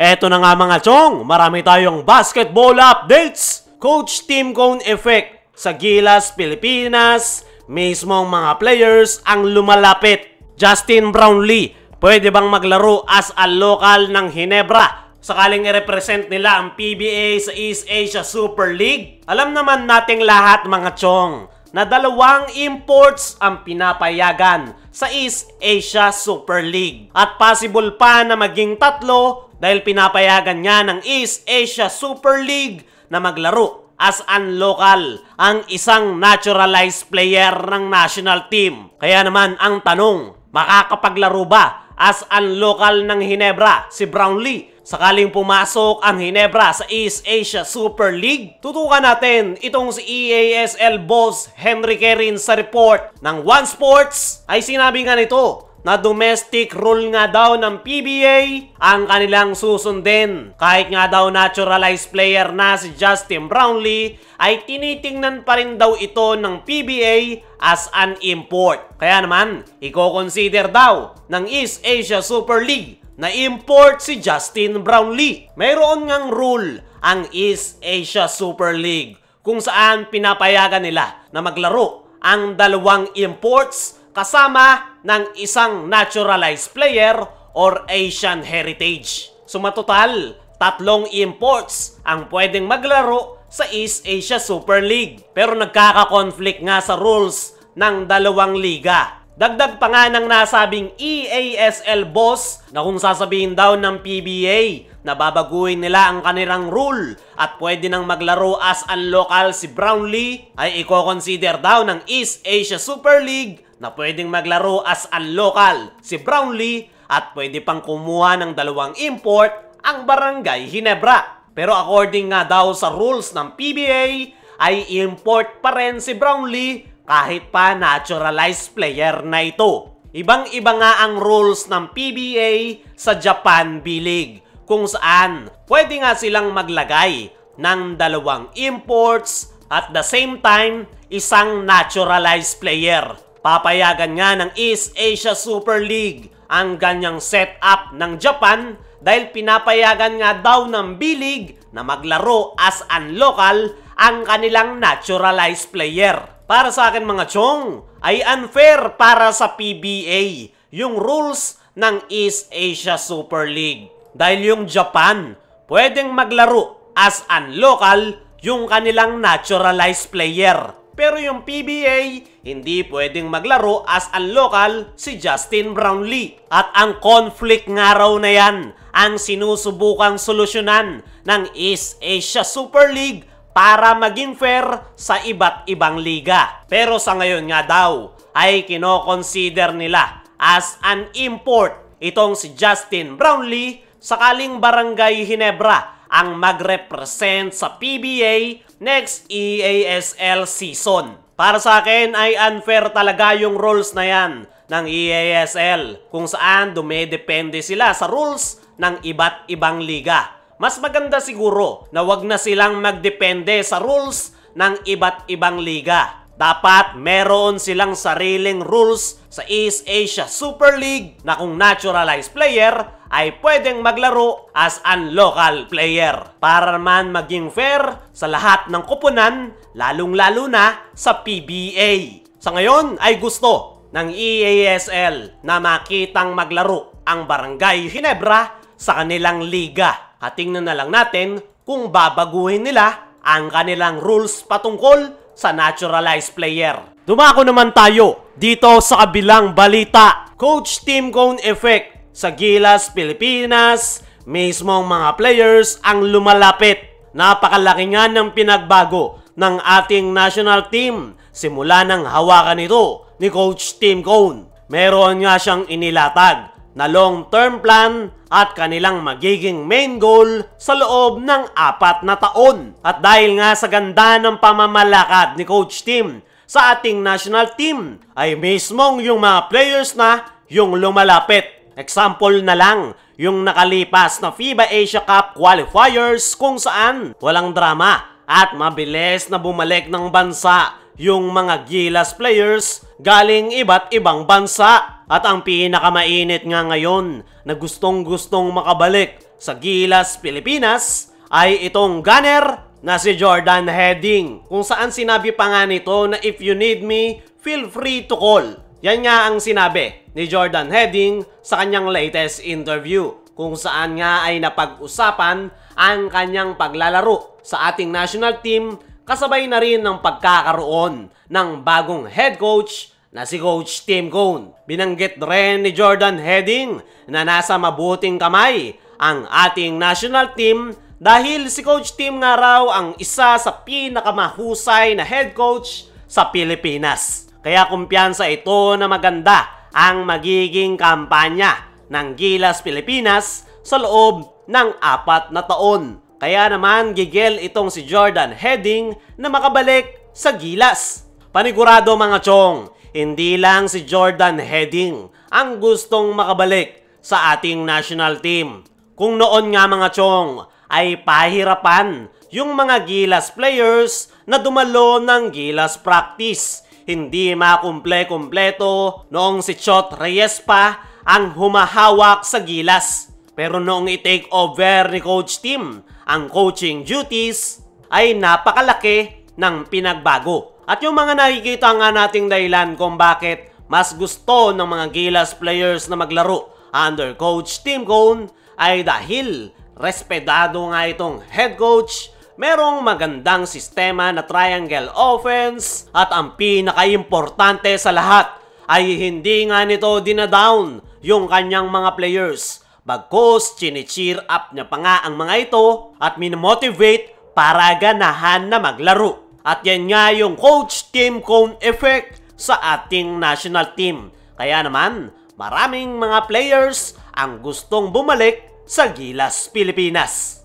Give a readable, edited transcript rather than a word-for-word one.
Eto na nga mga chong, marami tayong basketball updates. Coach Tim Cone effect sa Gilas, Pilipinas. Mismong mga players ang lumalapit. Justin Brownlee, pwede bang maglaro as a local ng Ginebra? Sakaling i-represent nila ang PBA sa East Asia Super League? Alam naman nating lahat mga chong na dalawang imports ang pinapayagan sa East Asia Super League. At possible pa na maging tatlo dahil pinapayagan niya ng East Asia Super League na maglaro as an local ang isang naturalized player ng national team. Kaya naman ang tanong, makakapaglaro ba as an local ng Ginebra si Brownlee sakaling pumasok ang Ginebra sa East Asia Super League? Tutukan natin itong si EASL boss Henry Kerin sa report ng One Sports. Ay sinabi nga nito na domestic rule nga daw ng PBA ang kanilang susundin. Kahit nga daw naturalized player na si Justin Brownlee, ay tinitingnan pa rin daw ito ng PBA as an import. Kaya naman, i-consider daw ng East Asia Super League na import si Justin Brownlee. Mayroon ngang rule ang East Asia Super League kung saan pinapayagan nila na maglaro ang dalawang imports kasama ng isang naturalized player or Asian heritage. Sumatotal, tatlong imports ang pwedeng maglaro sa East Asia Super League. Pero nagkaka-conflict nga sa rules ng dalawang liga. Dagdag pa nga ng nasabing EASL boss na kung sasabihin daw ng PBA na babaguhin nila ang kanilang rule at pwede nang maglaro as an local si Brownlee, ay i-consider daw ng East Asia Super League na pwedeng maglaro as an local si Brownlee at pwede pang kumuha ng dalawang import ang Barangay Ginebra. Pero according nga daw sa rules ng PBA, ay import pa rin si Brownlee kahit pa naturalized player na ito. Ibang-iba nga ang rules ng PBA sa Japan B-League kung saan pwede nga silang maglagay ng dalawang imports at the same time isang naturalized player. Papayagan nga ng East Asia Super League ang ganyang setup ng Japan dahil pinapayagan nga daw ng B-League na maglaro as an local ang kanilang naturalized player. Para sa akin mga chong, ay unfair para sa PBA yung rules ng East Asia Super League. Dahil yung Japan, pwedeng maglaro as an local yung kanilang naturalized player. Pero yung PBA, hindi pwedeng maglaro as an local si Justin Brownlee. At ang conflict nga raw na yan ang sinusubukang solusyonan ng East Asia Super League para maging fair sa iba't ibang liga. Pero sa ngayon nga daw, ay kino-consider nila as an import itong si Justin Brownlee sakaling Barangay Ginebra ang mag-represent sa PBA next EASL season. Para sa akin ay unfair talaga yung rules na yan ng EASL kung saan dumedepende sila sa rules ng iba't ibang liga. Mas maganda siguro na wag na silang magdepende sa rules ng iba't ibang liga. Dapat meron silang sariling rules sa East Asia Super League na kung naturalized player ay pwedeng maglaro as an local player. Para naman maging fair sa lahat ng koponan, lalong-lalo na sa PBA. Sa ngayon ay gusto ng EASL na makitang maglaro ang Barangay Ginebra sa kanilang liga. Tingnan na lang natin kung babaguhin nila ang kanilang rules patungkol sa naturalized player. Dumako naman tayo dito sa kabilang balita. Coach Tim Cone effect sa Gilas, Pilipinas. Mismong mga players ang lumalapit. Napakalaki nga ng pinagbago ng ating national team simula ng hawakan ito ni Coach Tim Cone. Meron nga siyang inilatag na long-term plan at kanilang magiging main goal sa loob ng 4 na taon. At dahil nga sa ganda ng pamamalakad ni Coach Tim sa ating national team, ay mismong yung mga players na yung lumalapit. Example na lang, yung nakalipas na FIBA Asia Cup qualifiers kung saan walang drama at mabilis na bumalik ng bansa yung mga Gilas players galing iba't ibang bansa. At ang pinakamainit nga ngayon na gustong-gustong makabalik sa Gilas, Pilipinas ay itong gunner na si Jordan Heading. Kung saan sinabi pa nga nito na if you need me, feel free to call. Yan nga ang sinabi ni Jordan Heading sa kanyang latest interview, kung saan nga ay napag-usapan ang kanyang paglalaro sa ating national team kasabay na rin ng pagkakaroon ng bagong head coach na si Coach Tim Cone. Binanggit rin ni Jordan Heading na nasa mabuting kamay ang ating national team dahil si Coach Tim nga raw ang isa sa pinakamahusay na head coach sa Pilipinas. Kaya kumpiyansa ito na maganda ang magiging kampanya ng Gilas Pilipinas sa loob ng 4 na taon. Kaya naman gigil itong si Jordan Heading na makabalik sa Gilas. Panigurado mga chong, hindi lang si Jordan Heading ang gustong makabalik sa ating national team. Kung noon nga mga chong ay pahirapan yung mga Gilas players na dumalo ng Gilas practice. Hindi makumple-kumpleto noong si Chot Reyes pa ang humahawak sa Gilas. Pero noong i-take over ni Coach Tim ang coaching duties, ay napakalaki ng pinagbago. At yung mga nakikita nga nating dahilan kung bakit mas gusto ng mga Gilas players na maglaro under Coach Tim Cone ay dahil respetado nga itong head coach, merong magandang sistema na triangle offense, at ang pinaka-importante sa lahat ay hindi nga nito dinadown yung kanyang mga players. Bagkus, chine-cheer up niya pa nga ang mga ito at minomotivate para ganahan na maglaro. At yan nga yung Coach Tim Cone effect sa ating national team. Kaya naman, maraming mga players ang gustong bumalik sa Gilas, Pilipinas.